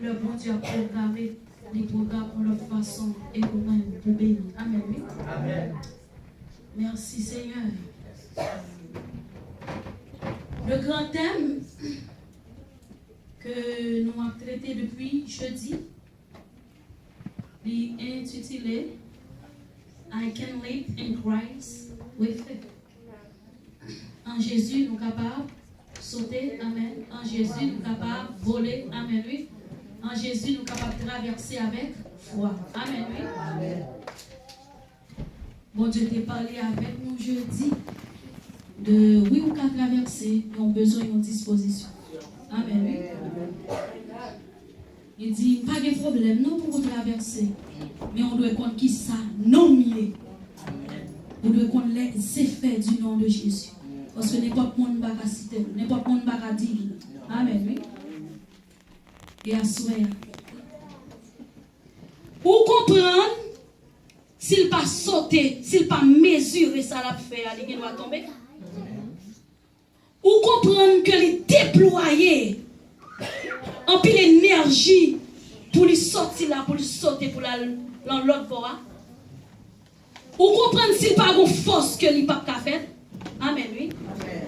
le bon Dieu a programmé les programmes de notre façon et vous-même pour bénir. Amen. Oui? Amen. Merci Seigneur. Le grand thème que nous avons traité depuis jeudi est intitulé I can live in Christ with faith. En Jésus, nous sommes capables de sauter. Amen. En Jésus, nous sommes capables de voler. Amen. Oui. En Jésus, nous sommes capables de traverser avec foi. Amen. Oui. Amen. Bon Dieu t'a parlé avec nous jeudi de oui ou qu'à traverser, nous avons besoin d'une disposition. Amen. Oui. Il dit, pas de problème, non pour traverser, mais on doit connaître qui ça, non mieux. On doit connaître les effets du nom de Jésus. Parce que n'importe monde ne va pas citer, n'importe monde ne va pas dire. Amen. Oui. Et à souhait. Pour comprendre, s'il pas sauter, s'il pas mesurer ça l'a fait, il va tomber. Ou comprendre que les déployer en pile énergie pour lui sortir là, pour lui sauter pour l'autre bord. Ou comprendre s'il pas une force que lui pas faire. Amen, oui. Amen.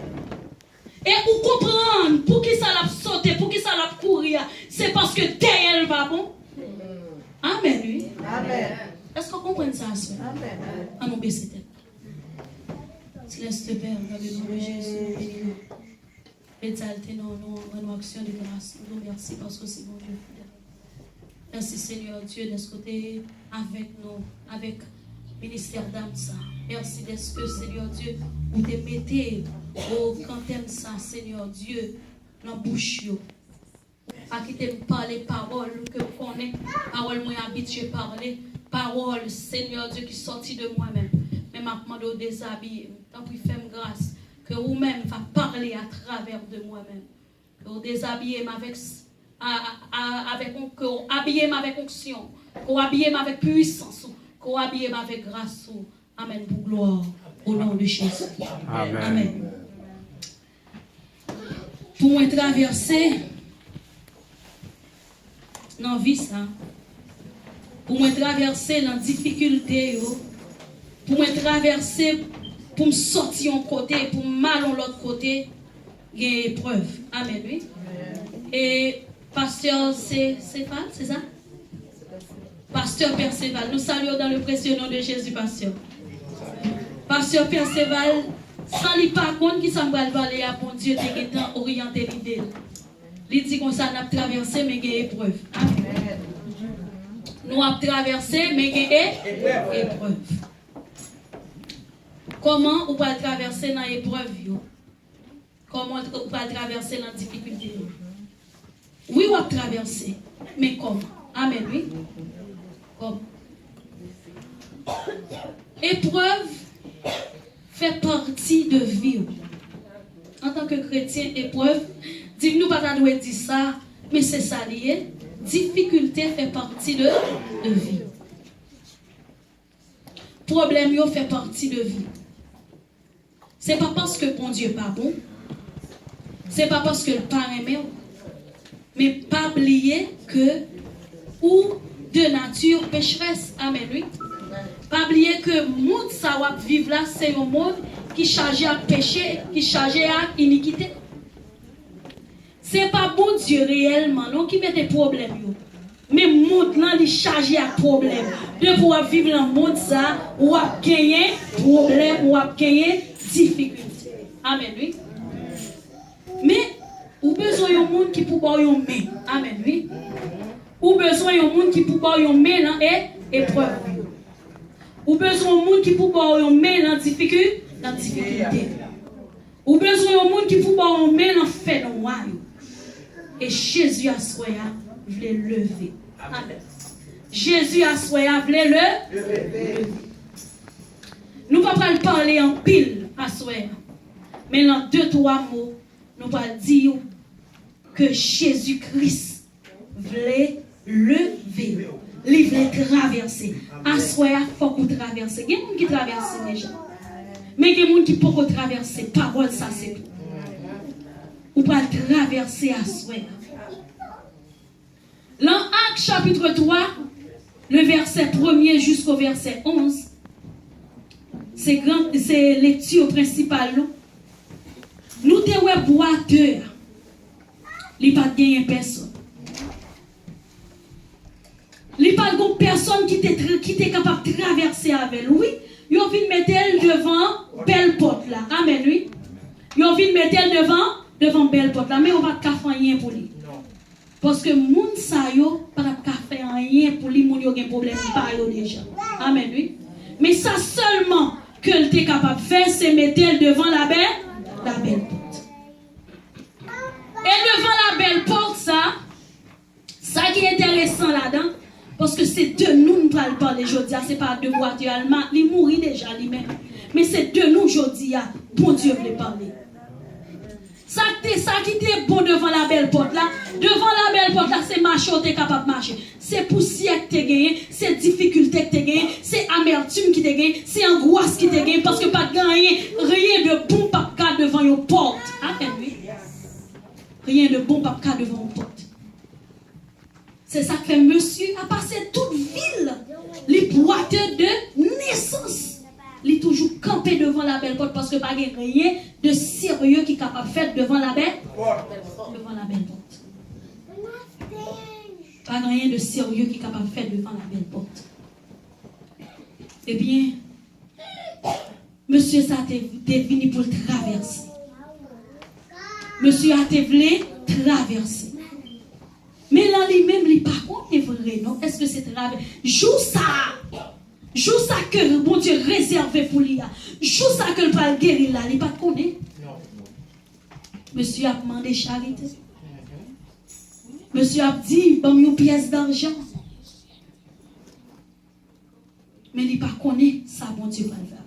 Et ou comprendre pour qui ça l'a sauter, pour qui ça l'a courir, c'est parce que derrière va bon. Amen, oui. Amen. Est-ce qu'on comprend ça? Amen. À nous baisser tête. Laisse le Père, dans le nom de Jésus. Exaltez nos actions de grâce. Nous remercie parce que c'est mon Dieu fidèle. Merci Seigneur Dieu d'être côté avec nous, avec le ministère d'âme. Merci d'être que Seigneur Dieu, vous te mettez au canthème ça, Seigneur Dieu, dans la bouche. À qui te parler parole que vous connaissez, parole moi habitué à parler, parole Seigneur Dieu qui sortit de moi-même. Mais ma demande au déshabiller, tant pis fais-moi grâce. Que vous-même va parler à travers de moi-même. Que vous déshabillez avec que vous habillez avec onction, que vous habillez avec puissance, que vous habillez avec grâce. Amen pour gloire au nom de Jésus. Amen. Amen. Pour moi traverser dans la vie ça, pour moi traverser dans la difficulté, pour moi traverser pour me sortir en côté, pour me mal en l'autre côté, il y a une épreuve. Amen, oui. Et pasteur Perceval, c'est ça? Pasteur Perceval, nous saluons dans le précieux nom de Jésus, pasteur. Pasteur Perceval, sans lui par contre, qui s'en va parler à bon Dieu, qui est orienté l'idée. Il dit qu'on s'en a traversé, mais il y a une épreuve. Amen. Nous avons traversé, mais il y a une épreuve. Comment on va traverser dans l'épreuve? Comment on va traverser dans la difficulté? Oui, on va traverser. Mais comment? Amen, oui. Comment? Épreuve fait partie de vie. En tant que chrétien, épreuve, dis-nous pas de dire ça, mais c'est ça lié. Difficulté fait partie de vie. Problème fait partie de vie. C'est pas parce que bon Dieu n'est pas bon. C'est pas parce que le Père aimé. Mais pas oublier que ou de nature pécheresse. Amen, oui. Pas oublier que le monde ça va vivre là, c'est un monde qui est chargé à péché, qui est chargé à iniquité. C'est pas bon Dieu réellement non qui met des problèmes. Mais le monde là, il est chargé à problème. De pouvoir vivre dans le monde ça, ou à gagner problème, ou à gagner difficulté. Amen, oui. Mais, ou besoin d'un monde qui peut boire une main. Amen, oui. Ou besoin d'un monde qui peut boire une main dans l'épreuve. Ou besoin d'un monde qui peut boire une main dans la difficulté. Ou besoin d'un monde qui peut boire une main dans le fait noir. Et Jésus a souhaité, voulait lever. Amen. Jésus a souhaité, voulait lever. Nous ne pouvons pas parler en pile à souhait. Mais dans 2-3 mots, nous allons dire que Jésus-Christ voulait lever. Il voulait traverser. À souhait, il faut qu'on traverse. Il y a des gens qui traversent déjà. Mais il y a des gens qui ne peuvent pas traverser. Parole, ça c'est tout. Ou pas traverser à souhait. Là, Marc chapitre 3, le verset 1er jusqu'au verset 11, c'est lecture principale. Nous te boiteux, il n'y a pas de personne. Il n'y a pas de personne qui est capable de traverser avec lui. Il a envie de mettre elle devant belle porte là. Amen, oui. Il a envie de mettre elle devant belle porte là. Mais on va pas faire rien pour lui. Parce que moun sa yo pas faire rien pour lui, moun yo gen problème pas yo déjà. Amen, oui. Mais ça seulement que elle est capable de faire, c'est mettre elle devant la belle porte. Et devant la belle porte, ça qui est intéressant là-dedans, parce que c'est de nous nous parlons parler aujourd'hui, c'est pas de voiture allemand, il mourit déjà lui-même. Mais c'est de nous aujourd'hui, bon Dieu veut parler. Ça qui était bon devant la belle porte là, c'est marcher, tu es capable de marcher. C'est poussière que tu as gagné, c'est difficulté que tu as gagné, c'est amertume qui t'a gagné, c'est angoisse qui t'a gagné, parce que pas de gagner rien de bon papa devant une porte. Amen, oui. Rien de bon papa devant une porte. C'est ça que monsieur a passé toute ville, les boiteux de naissance. Il est toujours campé devant la belle porte parce que pas rien de sérieux qui est capable de faire devant la belle porte. Pas rien de sérieux qui est capable de faire devant la belle porte. Eh bien, monsieur, ça t'est venu pour le traverser. Monsieur a été voulu traverser. Mais là, lui-même, il n'est pas contre vrai, non? Est-ce que c'est traverser? Joue ça que bon Dieu réservé pour lui. Joue ça que le pas guérir là, il n'est pas connaît. Monsieur a demandé charité. Monsieur a dit, bon, une pièce d'argent. Mais il n'est pas connaît ça, bon Dieu va le faire.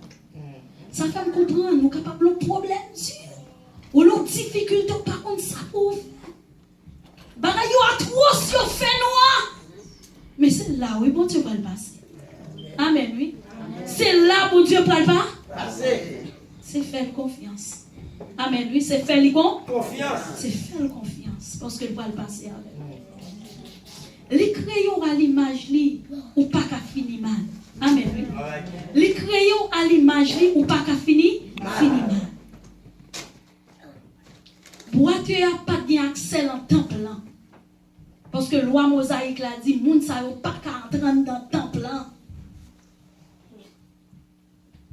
Ça fait me comprendre, nous sommes capables de problème, Dieu. Ou l'autre difficulté, par contre, ça ouvre. Bagay yo a trop si yo fait noir. Mais c'est là où bon Dieu va le passer. Amen, oui. C'est là où Dieu va le passer. C'est faire confiance. Amen, oui. C'est faire confiance. C'est faire confiance. Parce que le va le passer avec. Les crayons à l'image ou pas qu'à finir mal. Amen, oui. Les crayons à l'image ou pas qu'à finir mal. Boiteux n'a pas d'accès dans le temple. Parce que loi mosaïque l'a dit, moun sa yo pas qu'à entrer dans le temple.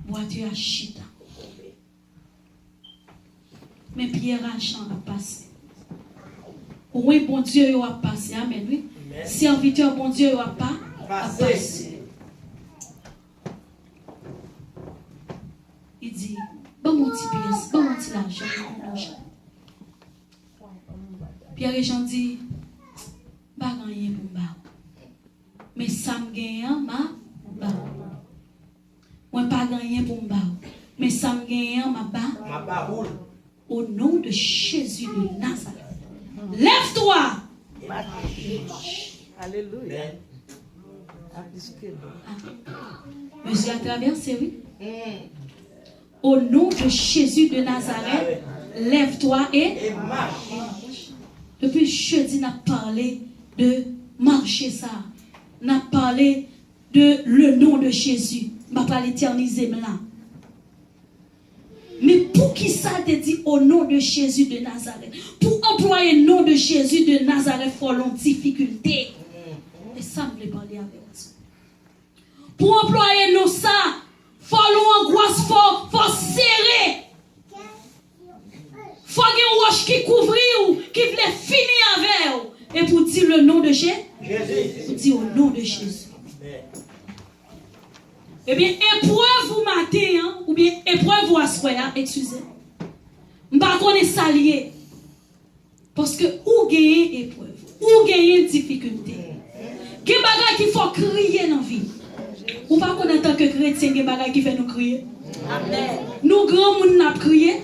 Boiteux a chita. Mais Pierre a champ a passé. Oui, bon Dieu a passé. Amen, oui. Serviteur, bon Dieu a pas passé. Il dit, bon mon petit pièce, bon mon petit l'argent. Pierre et Jean dit, pas rien pour moi. Mais ça me gagne, ma moi pas rien pour moi. Mais ça me gagne, ma baroule. Au nom de Jésus de Nazareth. Lève-toi. Alléluia. Monsieur a traversé, oui. Au nom de Jésus de Nazareth, lève-toi et marche. Depuis jeudi, on a parlé de marcher ça. On a parlé de le nom de Jésus. On va pas l'éterniser là. Mais pour qui ça te dit au nom de Jésus de Nazareth? Pour employer le nom de Jésus de Nazareth, il faut une difficulté. Et ça, je voulais parler avec vous. Pour employer nous ça, il faut l'angoisse, il faut serrer. Il faut une roche qui couvre ou qui voulait finir avec vous. Et pour dire le nom de Jésus, pour dire au nom de Jésus. Eh bien, épreuve vous matin, ou bien épreuve vous assoya, excusez. Je ne sais pas ça lié. Parce que ou gagne épreuve, ou gagne difficulté. Il y a des choses qu'il faut crier dans la vie. Ou pas qu'on en tant que chrétien, il y a des choses qui fait nous crier. Amen. Nous grands moun n'a crié.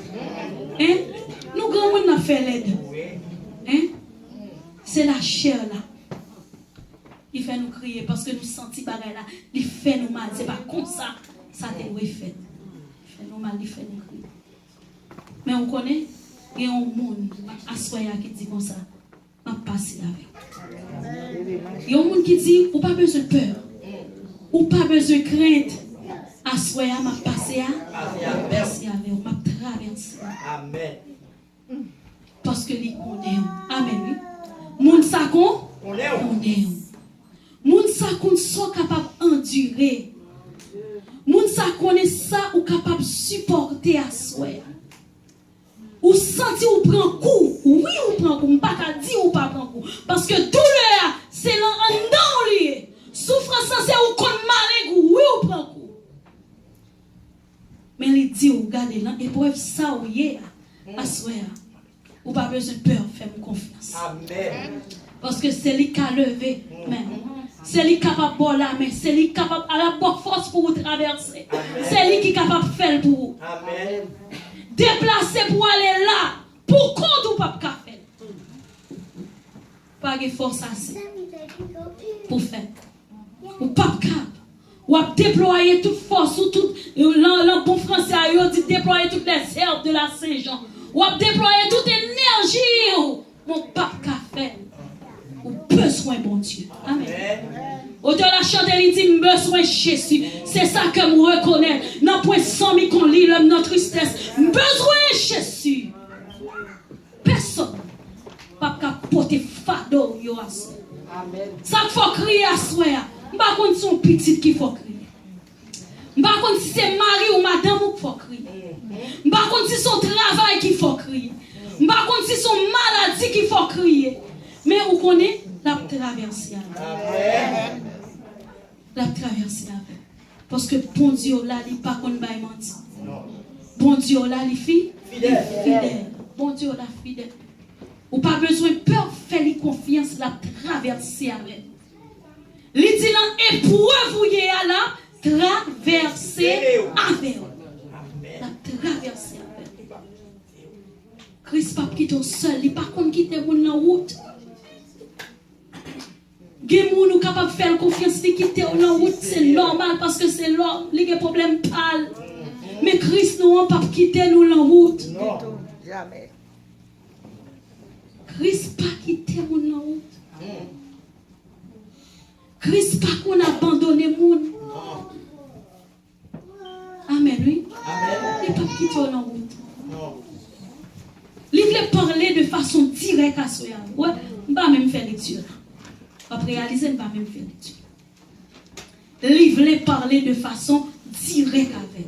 Hein? Nous grands moun n'a fait l'aide. Hein? C'est la chair là. Il fait nous crier parce que nous sentons bagay là, il fait nous mal, c'est pas comme ça t'est fait. Il fait nous mal, il fait nous crier. Mais on connaît, il y a un monde à soya qui dit comme ça, m'a passé avec. Il y a un monde qui dit, ou pas besoin de peur, ou pas besoin de crainte. À soi, m'a passé à passer avec vous, m'a traversé. Amen. Parce que lui connaît. Amen. Moun sa kon connaît. Moun sa kon sont capable endurer. Moun sa connaît ça ou capable supporter à soi. Ou senti ou prend coup, oui ou prend coup, pas qu'à dire ou pas prend coup parce que douleur c'est en dedans lui. Souffrance c'est ou kon malé oui ou prend coup. Mais il dit ou regardez là épreuve ça ou yé à soi. Ou pas besoin de peur, fais-moi confiance. Amen. Parce que c'est lui qui a levé même. C'est lui capable de la main, c'est lui capable à la bonne force pour vous traverser. C'est lui qui est capable de faire pour vous. Amen. Déplacer pour aller là, pour compte ou pas faire. Pas de force assez pour faire. Ou pas capable. Ou à déployer toute force ou tout le bon français a dit déployer toutes les herbes de la Saint-Jean. Ou à déployer toute énergie. Mon pape qu'a fait. Ou besoin bon Dieu. Amen. Auteur la chanter il dit besoin Jésus. C'est ça que je reconnais. Dans point sans mi qu'on lit l'homme notre tristesse. Besoin Jésus. Personne. Pape qu'a porter fardeau yo as. Amen. Ça faut crier à soi. M'pa konn son petit qui faut crier. M'pa konn si c'est mari ou madame ou faut crier. M'pa konn si son travail qui faut crier. M'pa konn si son maladie qui faut crier. Mais vous connaissez la traversée. Amen. La traversée avec. Parce que bon Dieu là il pas konn bay menti. Bon Dieu là il fidèle. Bon Dieu là fidèle. Ou pas besoin de peur, faire confiance la traverser avec. Il dit là, épreuve vous y à la traverser avec. La traverser avec. Christ pas quitter seul, il pas qu'on quitter moun dans route. Gen moun ou capable faire confiance li quitter dans route, c'est normal parce que c'est l'homme, li gen problème pâle. Mais Christ nous pas quitter nous dans route. Non, jamais. Christ pas quitter moun dans route. Christ pas qu'on abandonné moun. Amen, oui. Amen. Il pas quitter dans route. Non. Il voulait parler de façon directe à soi. Ouais, pas même faire lecture. Après réaliser, pas même faire lecture. Il voulait parler de façon directe avec.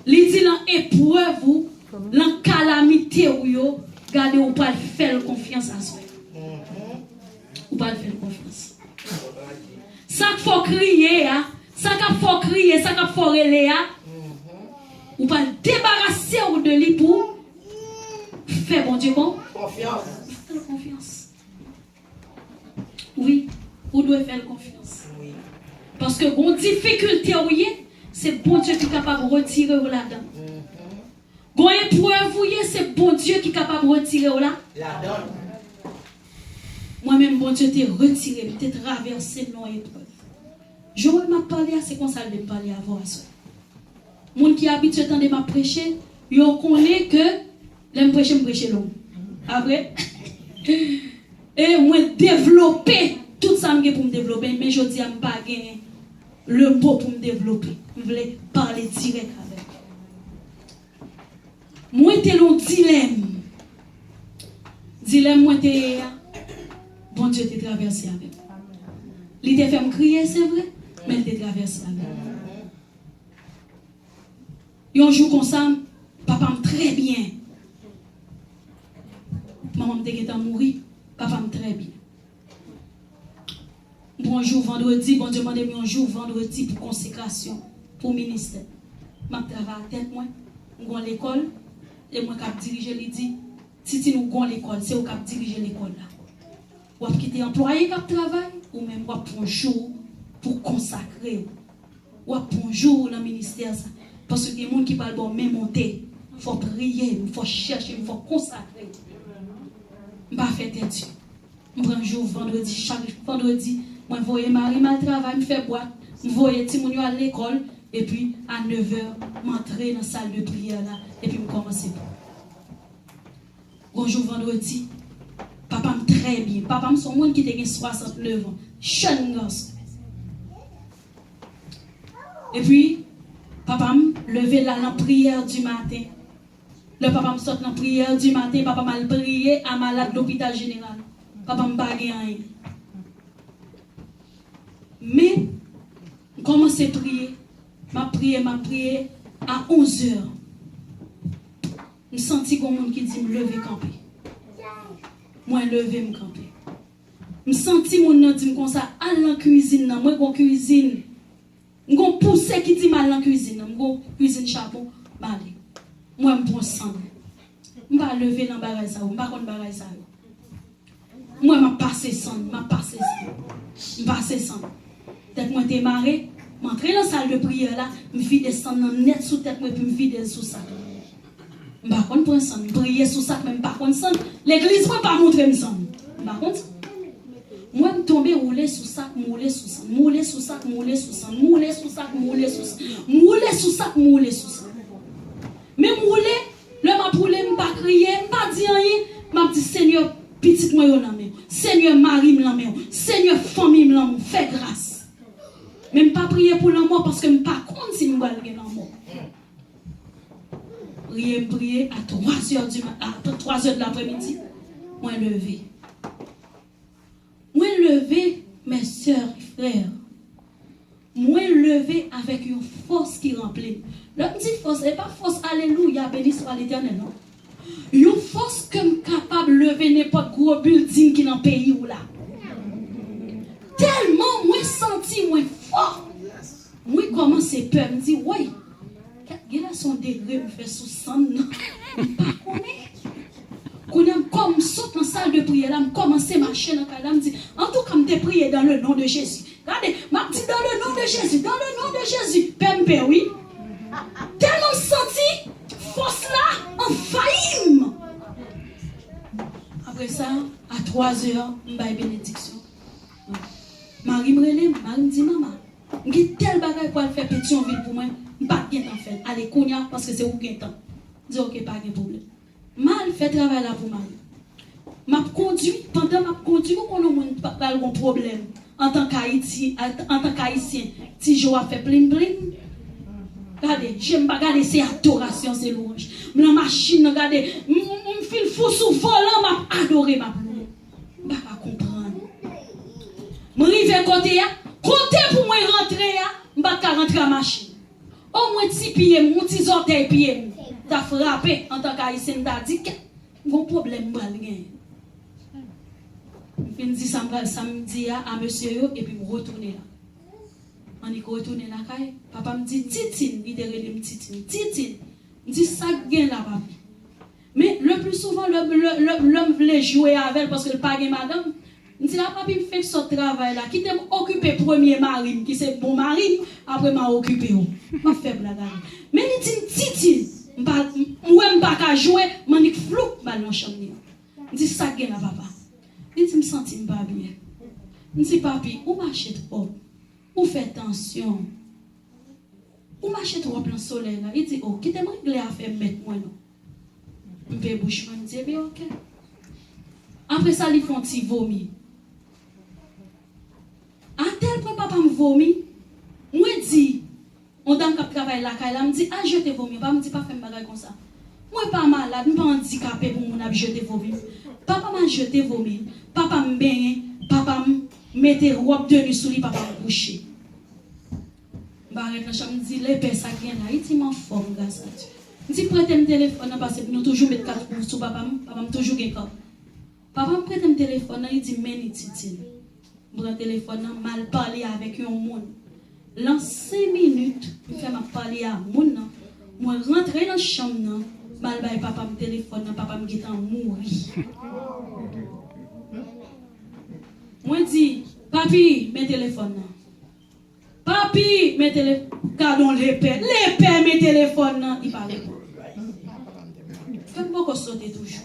Il dit dans épreuve dans calamité ou yo, gardez ou pas faire confiance à soi. Ou pas faire confiance. Ça qu'il faut crier, ça qu'il faut crier, ça qu'il faut relayer, ou pas débarrasser ou de lui pour faire bon Dieu bon. Confiance. Faire confiance. Oui, vous devez faire confiance. Oui. Parce que bon difficulté oui, c'est bon Dieu qui est capable de retirer là-dedans. Quand épreuve c'est bon Dieu qui est capable de retirer là-dedans. Moi-même, bon Dieu, t'es retiré, t'es traversé dans l'épreuve. Joël m'a parlé, c'est comme ça qu'il m'a parlé avant. Les gens qui habitent ce temps de m'a prêcher, ils connaissent que l'aime prêcher long. Après, et moi développer tout ça pour me développer, mais je dis à me pas gagner le mot pour me développer. Je voulais parler direct avec. Moi, t'es long dilemme. Dilemme, moi, t'es. Bon Dieu t'a traversé avec. Il t'a fait me crier, c'est vrai, mais il t'a traversé avec. Un jour comme ça, papa me très bien. Maman me mourir, papa me très bien. Bonjour vendredi, bon Dieu m'a demandé un jour vendredi pour consécration, pour ministère. Je travaille à tête moi, je vais à l'école, et moi qui dirige, il dit, si nous allons à l'école, c'est vous qui dirige l'école là. Ou à quitter employé qui travaille, ou même ou à prendre un jour pour consacrer. Ou à prendre un jour dans le ministère. Parce que il y a des gens qui parlent bon, même monter. Il faut prier, il faut chercher, il faut consacrer. Je ne vais pas faire Dieu. Je prends un jour vendredi, chaque vendredi, je vais Marie mal travail, je fais boîte, je vais Timounio à l'école, et puis à 9h, je m'entraîne dans la salle de prière là, et puis je commence. Bonjour vendredi. très bien. Papa, son monde qui a 69 ans. Jeune garçon. Et puis, papa me levé là dans la prière du matin. Le papa me sort dans la prière du matin. Papa m'a prié à malade de l'hôpital général. Papa me bagué rien. Mais, commence à prier. Ma prié à 11h. Je senti comme monde qui dit me lever camper. Moi lever me camper. Je senti mon nom dit comme ça à la cuisine, moi gon cuisine. Gon poussé qui dit mal en cuisine, gon cuisine chapeau, balé. Moi me prends sang. Je pas lever dans bagage ça, pas kon bagage ça. Moi m'a passé sang, Je passé sang. Tête moi démarré, m'entrer dans la salle de prière là, me vide sang net sous tête moi puis me vide sous ça. Par contre, pour ça, prier sous ça, même par contre, l'église ne peut pas montrer me ça. Par contre, moi, je tombe rouler sous ça, mouler sous ça, mouler sous ça, mouler sous ça, mouler sous ça, mouler sous ça, mouler sous ça, mouler sous ça. Mais mouler, le m'a poulé, je pas crier, je pas dire rien, m'a dit Seigneur, petite moi la main, Seigneur, Marie me la main, Seigneur, famille me la main, fais grâce. Même pas prier pour l'amour parce que je ne pas compte si je vais aller dans l'amour. Prier à 3h du matin, à 3h de l'après-midi. Moi levé. Moi levé, mes soeurs et frères. Moi levé avec une force qui remplit. La petite force, ce n'est pas force, alléluia, béni soit l'Éternel, non. Une force que je suis capable de lever n'importe gros building qui est dans le pays ou là. Tellement, moi senti, moi fort. Moi commence à peur, je me dis, oui. Il y a son degré, me fait sous sang, non. Comme saute dans la salle de prière, là, je commence à marcher dans la me dit, en tout cas, je prié dans le nom de Jésus. Regardez, je dis dans le nom de Jésus, dans le nom de Jésus. Père, oui. Tellement senti, force là, envahit. Après ça, à 3h, je vais bénédiction. Marie me relève, Marie me dit, maman, j'ai tel bagage pour faire Pétionville pour moi. Pas de temps fait. Allez, Kounia, parce que c'est où qu'il y a temps. Dis ok, pas de problème. Mal fait travail là pour mal. M'a conduit, pendant m'a conduit, qu'on a pas de problème. En tant qu'Haïtien, si je fait plein. Regardez, j'aime pas regarder, c'est adoration, c'est louange. La machine, regardez, je file fou sous volant, m'a adoré, m'a ploulé. Je ne pas comprendre. Je arrive côté, pour moi rentrer, je ne pas rentrer à la machine. Au moins, petit pied, mon petit orteil pied, t'as frappé en tant qu'haïtien, t'as dit que mon problème, je me dis samedi à monsieur, et puis je retourne là. On est retourné là, papa me dit, Titine, il te Titine. Je dis, ça gagne là, papa. Mais le plus souvent, l'homme voulait jouer avec elle parce que le pas madame. Je dis, là, papi me fait ce travail là, qui t'aime occuper premier mari, qui c'est bon mari, après m'a occupé. Pas faible là. Mais il dit, Titi, moi, je ne peux pas jouer, je suis flou dans la chambre. Je dis, ça gagne là, papa. Il dit, je me sens pas bien. Je dis, papi, où marche trop? Où fait tension? Où marche trop dans le soleil là? Il dit, oh, qui t'aime régler à faire mettre moi non? Je me fais bouche, je me dis, bien ok. Après ça, ils font un petit vomi. À tel point, papa me vomit. Moi, dis, on donne un travail là, il me dit, ah, je te vomi. Papa me dit, pas faire un bagage comme ça. Moi, pas malade, je ne suis pas handicapé pour mon jeter vomi. Papa m'a jeté vomi. Papa me baigne. Papa me mettait robe de nuit sous lui, papa me coucher. Je me dis, les pères, ça vient là, il dit, m'en forme, gars. Je dis, prêtez mon téléphone, parce que nous toujours mettre 4 jours sous papa, papa me toujours gagné. Papa me prête mon téléphone, il dit, meni titi. Je prends le téléphone, mal parler avec un monde. Dans 5 minutes, je fais parler à un monde. Je rentre dans la chambre, mal baille papa me téléphone, papa me dit, mourir. Moi dis, papi, mes téléphones. Papi, mes téléphones. Gardons les pères, mes téléphones. Il parle. Fais-moi qu'on saute toujours.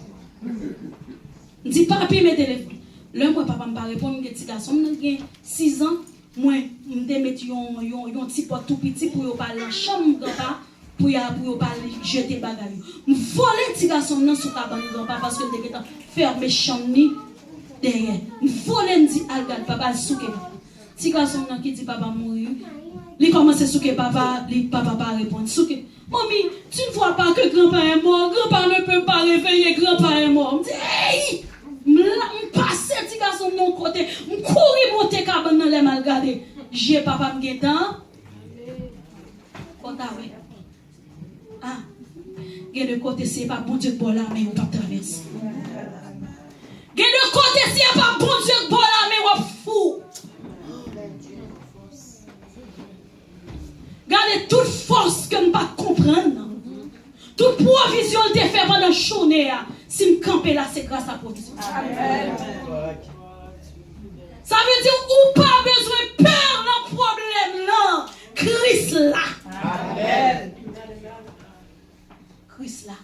Je dis, papi, mes téléphones. Là, moi, papa me répond, je dis, garçon, j'ai 6 ans. Moi, je me mets un petit pot tout petit pour parler dans la chambre, pour jeter bagage. Je vole les petits garçons dans sous cabane, parce que je ferme mes chambres. derrière. Une folle dit algade papa le souke. Si garçon qui dit papa mourir, il commence à souke papa, papa pas répondre. Souke. Mamie, tu ne vois pas que grand-père est mort, grand-père ne peut pas réveiller, grand-père est mort. Je dis, hey! Je passe petit garçon de mon côté, je cours monter cabane dans les mal gardés. J'ai papa me temps. Ah, il de côté, c'est pas bon Dieu pour la mais on pas traverser. Il de côté, c'est pas bon Dieu pour la mais on fou. Regardez toute force que je ne pas comprendre. Toute provision que tu fait pendant la journée. Si je campe là, c'est grâce à la provision. Amen. Ça veut dire ou pas besoin de peur dans le problème là. Christ là. Amen. Christ là.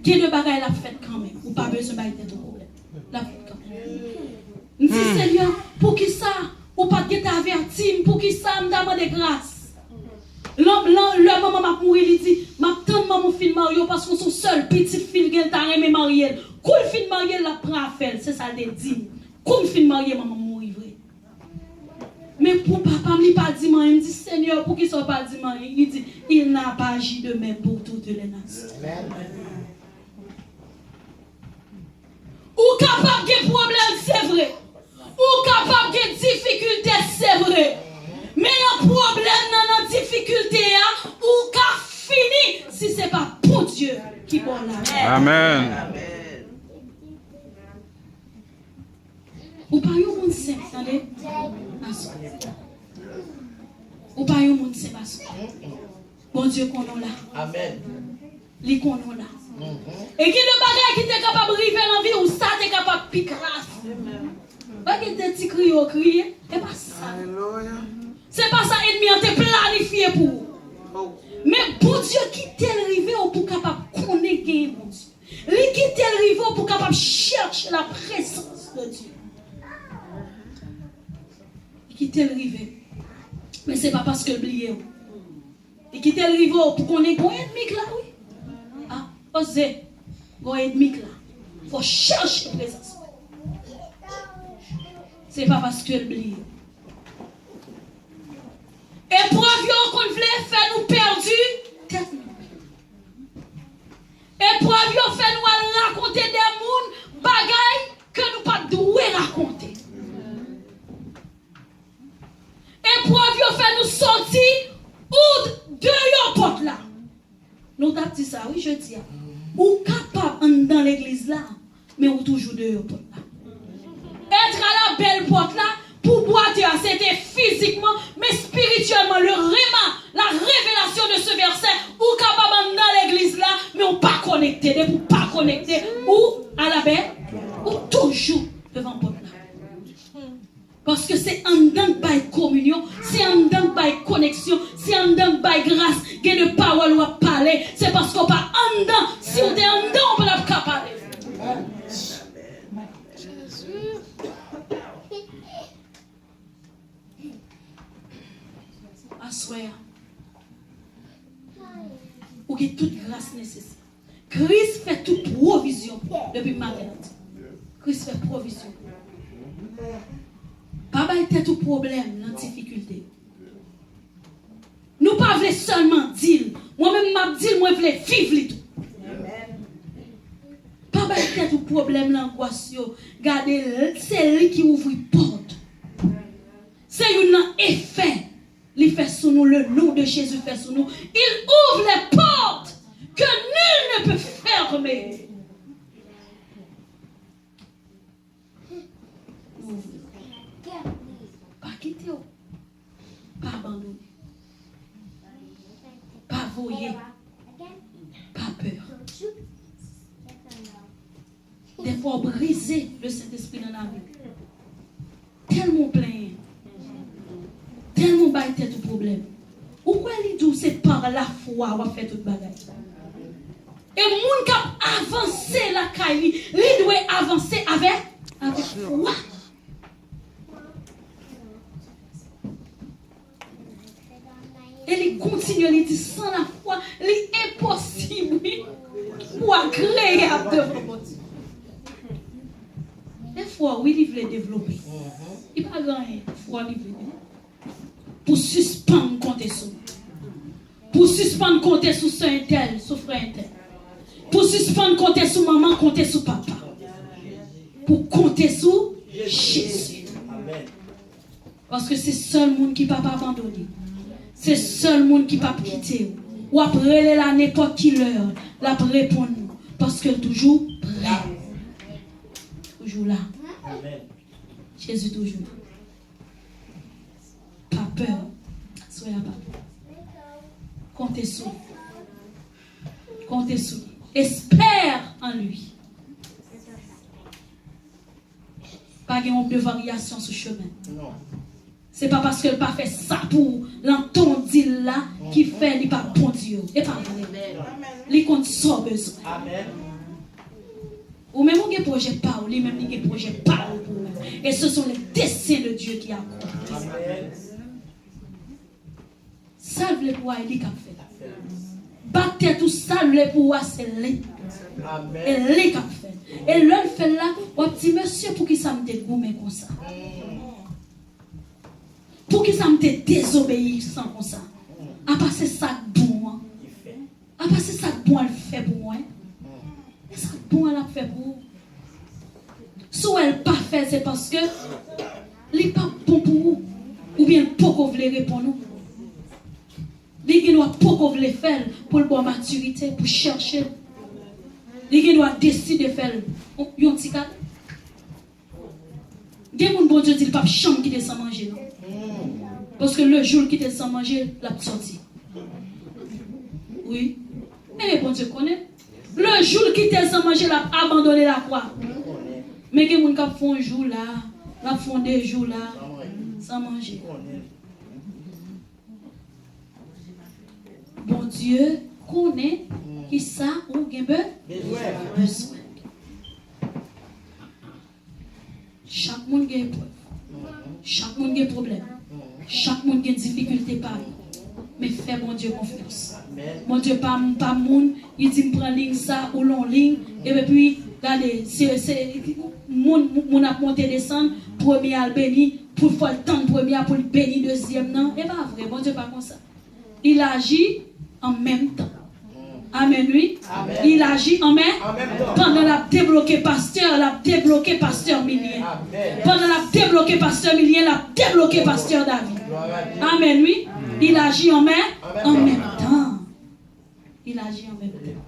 Il y a de bagailles la fête quand même. Ou pas besoin de problème. La fête quand même. Je dis Seigneur, pour qui ça? Ou pas de t'avertir, pour qui ça me demande grâce. Le maman m'a mouru, il dit, m'a tante maman fille Mario parce qu'on son seul petit fille qu'elle t'a aimé Marielle. Cool fille Marielle la prend à faire, c'est ça le dit. Cool fille Marielle maman mouru vrai. Mais pour papa il pas dit il dit Seigneur pour qu'il soit pas dit il dit il n'a pas agi de même pour toutes les nations. Ou capable de problème c'est vrai. Ou capable de difficulté c'est vrai. Mais un problème dans la difficulté, ou qu'a fini si ce n'est pas pour Dieu qui bon là. Amen. Ou pas un monde simple, attendez? Ou pas un monde simple. Bon Dieu qu'on est là. Amen. Lui qu'on est là. Et qui le bagage qui est capable de vivre dans la vie, ou ça est capable de piquer. Pas que des petits cris au crier, c'est pas ça. C'est pas ça ennemi a te planifié pour. Mais pour Dieu qui t'est arrivé pour capable connaître mon Dieu. Lui qui t'est arrivé pour capable chercher la présence de Dieu. Qui t'est arrivé. Mais c'est pas parce que oublié. Et qui t'est arrivé pour connaître un ennemi là oui. Ah, osez un ennemi là. Faut chercher la présence. C'est pas parce que oublié. Épreuve qu'on voulait faire nous perdus. Épreuve fait nous raconter des mondes bagailles que nous pas doués raconter. Épreuve fait nous sortir ou de yon porte là. Nous t'as dit ça, oui je dis. Ou capable dans l'église là, mais ou toujours de yon porte là. Être à la belle porte là. Pour boiter, c'était physiquement, mais spirituellement, le réma, la révélation de ce verset, ou capable dans l'église là, mais on pas connecté, ou pas connecté, ou à la baie, ou toujours devant le là. Parce que c'est en dedans de communion, c'est en dedans de connexion, c'est en dedans de grâce, qu'il y a de parole à parler, c'est parce qu'on pas en dedans, si on est en dedans, on peut pas parler. Assoya. Ou qui toute grâce nécessaire. Christ fait toute provision depuis maintenant. Christ fait provision. Papa était tout problème, la difficulté. Nous pas voulons seulement dire. Moi-même, m'a dit, moi, je voulais vivre tout. Papa était tout problème, l'angoisse. Regardez, c'est lui qui ouvre la porte. C'est un effet. Il fait sous nous, le nom de Jésus fait sous nous. Il ouvre les portes que nul ne peut fermer. Pas quitter, pas abandonner, pas voyer, pas peur. Des fois briser le Saint-Esprit dans la vie. Tellement plein. Tellement bas était tout problème. Pourquoi il dit c'est par la foi qu'on fait toute bagage. Et moun qui a avancé la caille, il doit avancer avec foi. Et il continue, il dit sans la foi, il est impossible pour agréable devant Dieu. foi, oui, il veut développer. Il n'y a pas grand foi, il veut développer. Pour suspendre compter sur. Pour suspendre compter sur soeur intel, sur frère intel. Pour suspendre compter sur maman, compter sur papa. Pour compter sur Jésus. Parce que c'est seul monde qui ne peut pas abandonner. C'est seul monde qui ne peut pas quitter. Ou après la n'importe qui l'heure, la répondre. Parce que toujours prêt. Toujours là. Jésus toujours. Pas peur. Soyez pas peur. Comptez sur. Comptez sur. Espère en lui. Pas de variation sur le chemin. Non. C'est pas parce qu'elle n'a pas fait ça pour l'entendre là qui fait il pas bon Dieu. Et pas vrai. Il compte sans besoin. Amen. Ou même on a projet pas, ou lui-même il a projet pas. Et ce sont les desseins de Dieu qui accomplissent. Salve les pouvoirs, il a fait. Battez tout salve les pouvoirs, c'est lui. Et lui qui a fait. Et l'on fait là, on dit monsieur, pour qui ça me dégoûte comme ça? Pour qui ça me désobéir sans comme ça? À part c'est ça bon. À part c'est ça bon, elle fait pour moi. Et ça bon, elle a fait pour vous. Si elle pas fait, c'est parce que il n'est pas bon pour vous. Ou bien pourquoi vous voulez répondre. Il doit pourquoi vous voulez faire pour la bonne maturité, pour chercher. Il doit décider de faire un petit cas. Des gens bon Dieu dit pas chambre qui est sans manger non. Parce que le jour qui était sans manger, la sortie. Oui. Mais bon Dieu connaît. Le jour qui était sans manger, la abandonné la croix. Mais il y a des gens qui font un jour là, la font des jours là, sans manger. Bon Dieu connaît qui ça ou bien besoin. Chaque monde a une épreuve. Chaque monde a un problème. Chaque monde a une difficulté par mais fais bon Dieu confiance. Mon Dieu pas monde, il dit me prend ligne ça ou long ligne et puis regardez c'est mon a monté descendre premier al béni pour faire le temps premier pour le béni deuxième non et pas vrai bon Dieu pas comme ça. Il agit en même temps. Amen, oui. Amen. Il agit en même temps. Pendant la débloqué pasteur Milien. Pendant la débloqué pasteur Milien, la débloqué pasteur David. Amen, oui. Il agit en même temps. Il agit en même temps.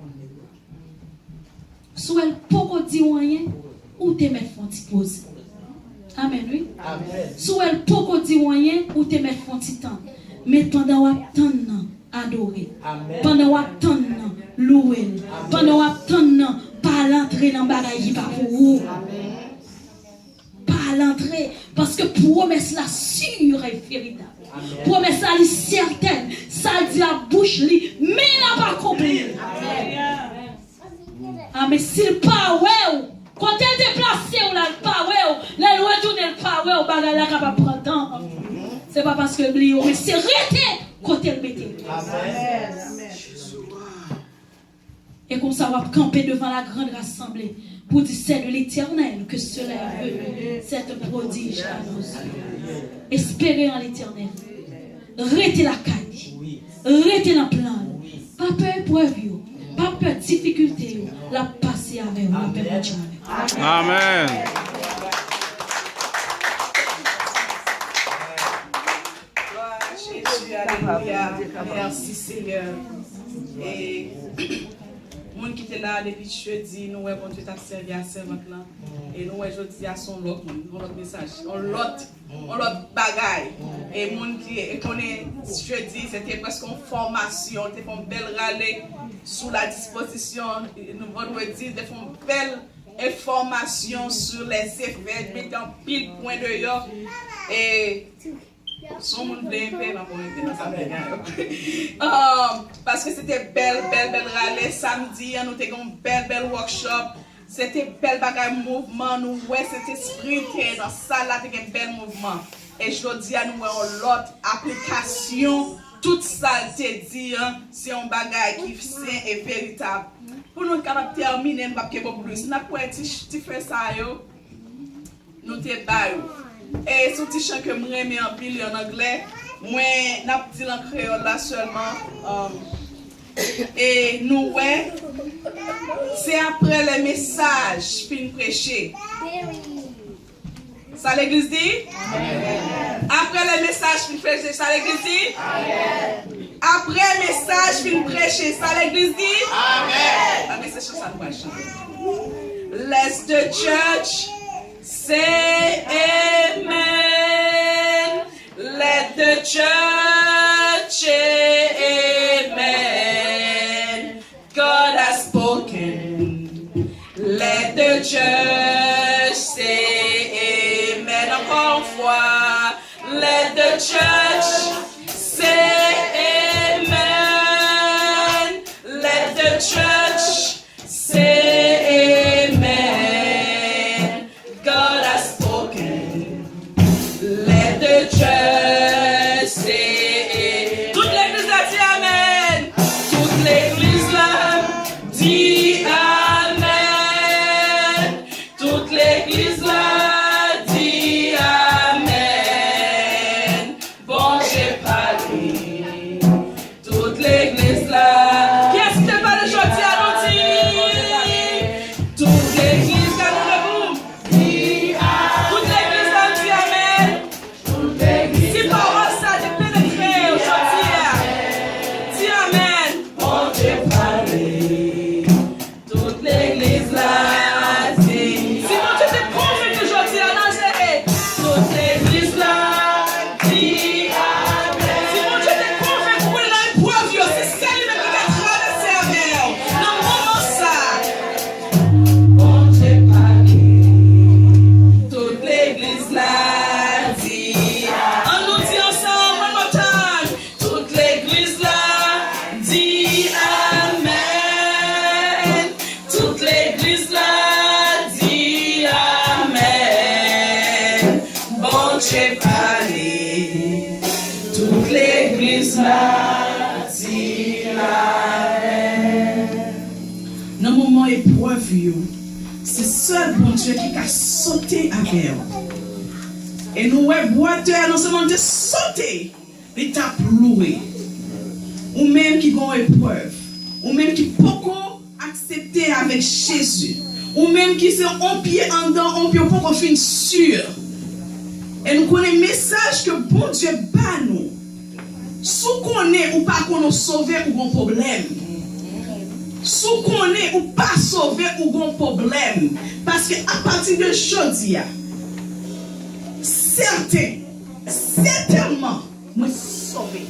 Soit elle peut dire rien, ou te mettre font poser. Amen, oui. Soit elle peut dire rien, ou te mettre font temps. Mais pendant attendre adorer. Pendant attendre louer. Pendant attendre pas l'entrer dans bagaille pas pour vous. Pas l'entrer parce que promesse la sûre et véritable. Promesse la certaine, ça dit la bouche li mais n'a pas compris. Ah mais s'il pas ouais quand elle déplacé ou là pas ouais la retourner pas ouais bagaille là capable prendre temps. C'est pas parce que blio mais c'est arrêté quand elle mettait. Amen. Et comme ça, on va camper devant la grande rassemblée pour dire c'est de l'Éternel que cela est venu, cette prodige à nos yeux. Espérez en l'Éternel. Restez la caille. Restez dans le plan. Pas peur épreuve, pas peur de difficulté. La passer avec vous, la paix de Dieu. Amen. Merci Seigneur. Et monde qui était là depuis jeudi, nous avons Dieu t'a servi à servante là. Et nous aujourd'hui à son l'autre message, l'autre bagaille. Et monde qui connaît jeudi, c'était presque une formation, c'était une belle rallye sous la disposition. Nous vendredi, c'était une belle information sur les effets, mettant pile point de yo. Et son monde blé parce que c'était belle rallye samedi, nous avons un bel workshop, c'était bel bagage mouvement, nous ouais cet esprit dans la salle là, c'était un bel mouvement. Et je dis à nous l'autre application, toute ça te dit, c'est un bagage qui sain et véritable. Pour nous capables terminer, nous pas plus. N'a pas tu fais ça yo. nous te baillons. Et ce petit chant que moi j'aime en pile en anglais, moi n'a pas dit en créole là seulement. Et nous ouais, c'est après les messages fin prêcher. Ça l'église dit? Amen. Après les messages fin prêcher, ça l'église dit? Amen. Après le message fin prêcher, ça l'église dit? Amen. Ah mais c'est ça nous va chanter. Let the church say amen. Let the church say amen. God has spoken. Let the church say amen. Encore une fois. Let the church say amen. Let the church say amen. God has spoken. Let the church say. Toute l'église là dit amen. Toute l'église là dit amen. Toute l'église là dit amen. Bon Dieu parlé. Toute l'église là. Qu'est-ce que pas de aujourd'hui à nous dire? Toute l'église là nous debout. Toute l'église là dit amen. Si parole ça de pénétrer aujourd'hui, dis amen. Bon Dieu parlé. Toute l'église là dit. Si mon Dieu te convaincu aujourd'hui, non c'est toute l'église là dit amen. Si mon Dieu te convaincu pour la preuve, c'est celle-là qui va traverser avec nous. Dans le moment ça. Bon Dieu parlé. Toute l'église là dit. On nous dit ensemble, one more time. Toute l'église là dit amen. Toute l'église là dit amen. Bon Dieu parlé. Toute l'église là dit amen. Dans le moment épreuve, c'est seul bon Dieu qui a sauté avec vous. Et nous, boiteurs, non seulement de sauter, mais t'as pleuré. Ou même qui ont épreuve. Ou même qui peut accepter avec Jésus. Ou même qui sont en pied en dedans, en pied pour qu'on finisse sûr. Et nous connaissons le message que bon Dieu bat nous. Si on connaît ou pas qu'on nous sauver ou un problème. Si on connaît ou pas sauver ou un problème. Parce que à partir de aujourd'hui, certainement, nous sauver.